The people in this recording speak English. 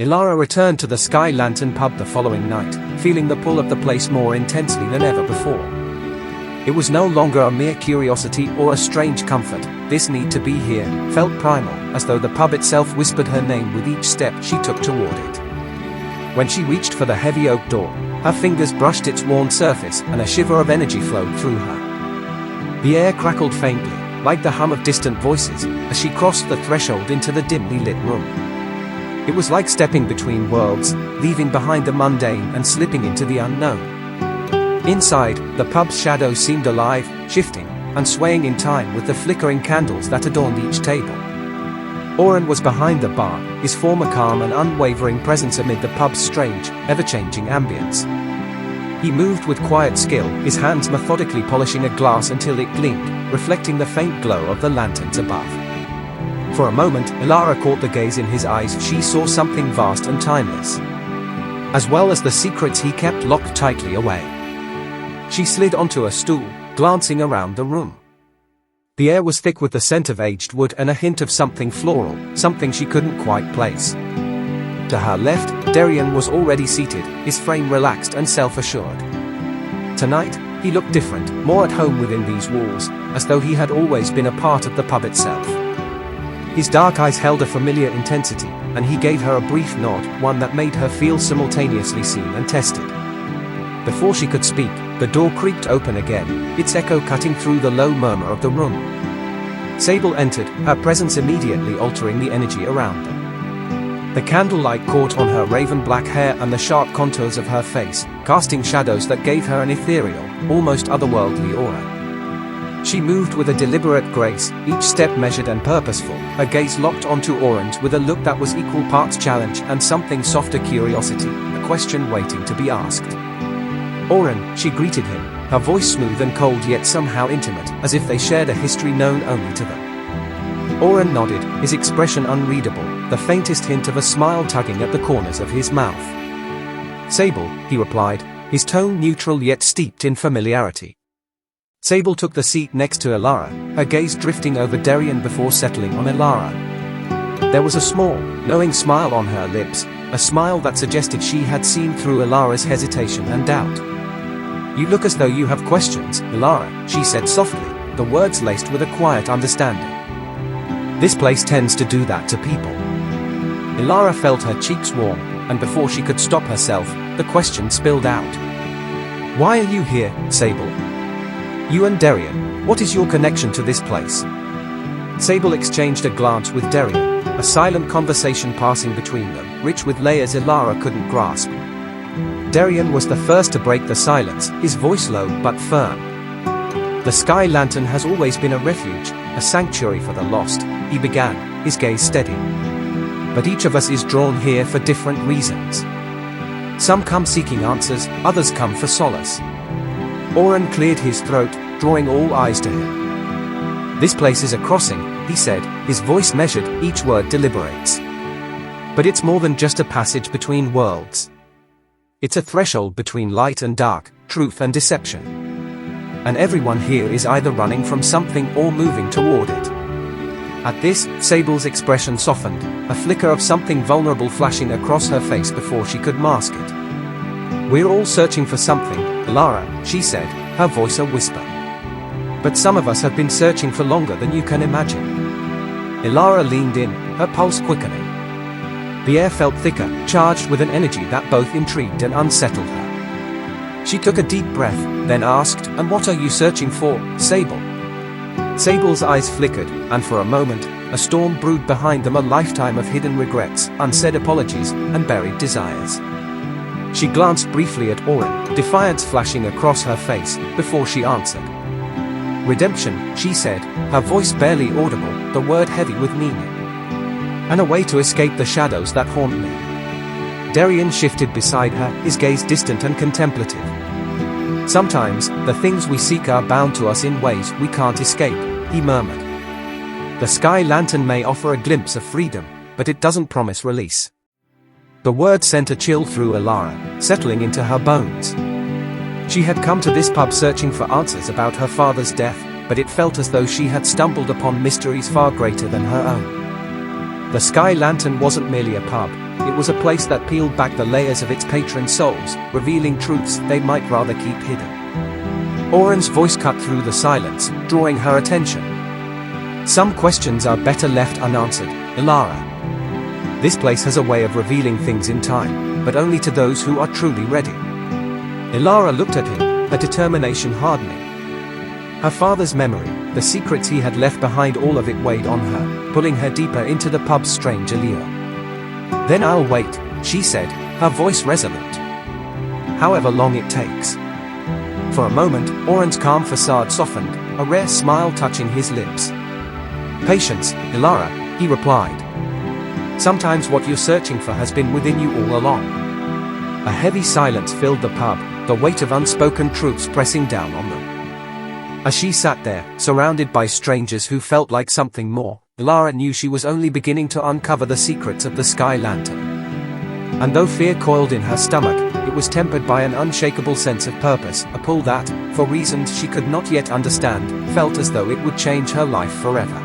Elara returned to the Sky Lantern pub the following night, feeling the pull of the place more intensely than ever before. It was no longer a mere curiosity or a strange comfort. This need to be here felt primal, as though the pub itself whispered her name with each step she took toward it. When she reached for the heavy oak door, her fingers brushed its worn surface and a shiver of energy flowed through her. The air crackled faintly, like the hum of distant voices, as she crossed the threshold into the dimly lit room. It was like stepping between worlds, leaving behind the mundane and slipping into the unknown. Inside, the pub's shadows seemed alive, shifting, and swaying in time with the flickering candles that adorned each table. Orin was behind the bar, his former calm and unwavering presence amid the pub's strange, ever-changing ambience. He moved with quiet skill, his hands methodically polishing a glass until it gleamed, reflecting the faint glow of the lanterns above. For a moment, Elara caught the gaze in his eyes. She saw something vast and timeless, as well as the secrets he kept locked tightly away. She slid onto a stool, glancing around the room. The air was thick with the scent of aged wood and a hint of something floral, something she couldn't quite place. To her left, Darian was already seated, his frame relaxed and self-assured. Tonight, he looked different, more at home within these walls, as though he had always been a part of the pub itself. His dark eyes held a familiar intensity, and he gave her a brief nod, one that made her feel simultaneously seen and tested. Before she could speak, the door creaked open again, its echo cutting through the low murmur of the room. Sable entered, her presence immediately altering the energy around them. The candlelight caught on her raven-black hair and the sharp contours of her face, casting shadows that gave her an ethereal, almost otherworldly aura. She moved with a deliberate grace, each step measured and purposeful, her gaze locked onto Orin's with a look that was equal parts challenge and something softer curiosity, a question waiting to be asked. Orin, she greeted him, her voice smooth and cold yet somehow intimate, as if they shared a history known only to them. Orin nodded, his expression unreadable, the faintest hint of a smile tugging at the corners of his mouth. Sable, he replied, his tone neutral yet steeped in familiarity. Sable took the seat next to Elara, her gaze drifting over Darian before settling on Elara. There was a small, knowing smile on her lips, a smile that suggested she had seen through Elara's hesitation and doubt. "You look as though you have questions, Elara," she said softly, the words laced with a quiet understanding. "This place tends to do that to people." Elara felt her cheeks warm, and before she could stop herself, the question spilled out. "Why are you here, Sable? You and Darian, what is your connection to this place?" Sable exchanged a glance with Darian, a silent conversation passing between them, rich with layers Elara couldn't grasp. Darian was the first to break the silence, his voice low but firm. "The Sky Lantern has always been a refuge, a sanctuary for the lost," he began, his gaze steady. "But each of us is drawn here for different reasons. Some come seeking answers, others come for solace." Orin cleared his throat, drawing all eyes to him. "This place is a crossing," he said, his voice measured, each word deliberates. "But it's more than just a passage between worlds. It's a threshold between light and dark, truth and deception. And everyone here is either running from something or moving toward it." At this, Sable's expression softened, a flicker of something vulnerable flashing across her face before she could mask it. "We're all searching for something, Elara," she said, her voice a whisper. "But some of us have been searching for longer than you can imagine." Elara leaned in, her pulse quickening. The air felt thicker, charged with an energy that both intrigued and unsettled her. She took a deep breath, then asked, "And what are you searching for, Sable?" Sable's eyes flickered, and for a moment, a storm brewed behind them, a lifetime of hidden regrets, unsaid apologies, and buried desires. She glanced briefly at Orin, defiance flashing across her face, before she answered. "Redemption," she said, her voice barely audible, the word heavy with meaning. "And a way to escape the shadows that haunt me." Darian shifted beside her, his gaze distant and contemplative. "Sometimes, the things we seek are bound to us in ways we can't escape," he murmured. "The Sky Lantern may offer a glimpse of freedom, but it doesn't promise release." The word sent a chill through Elara, settling into her bones. She had come to this pub searching for answers about her father's death, but it felt as though she had stumbled upon mysteries far greater than her own. The Sky Lantern wasn't merely a pub, it was a place that peeled back the layers of its patron souls, revealing truths they might rather keep hidden. Orin's voice cut through the silence, drawing her attention. Some questions are better left unanswered, Elara. This place has a way of revealing things in time, but only to those who are truly ready. Elara looked at him, her determination hardening. Her father's memory, the secrets he had left behind, all of it weighed on her, pulling her deeper into the pub's strange allure. "Then I'll wait," she said, her voice resolute. "However long it takes." For a moment, Orin's calm facade softened, a rare smile touching his lips. "Patience, Elara," he replied. "Sometimes what you're searching for has been within you all along." A heavy silence filled the pub, the weight of unspoken truths pressing down on them. As she sat there, surrounded by strangers who felt like something more, Elara knew she was only beginning to uncover the secrets of the Sky Lantern. And though fear coiled in her stomach, it was tempered by an unshakable sense of purpose, a pull that, for reasons she could not yet understand, felt as though it would change her life forever.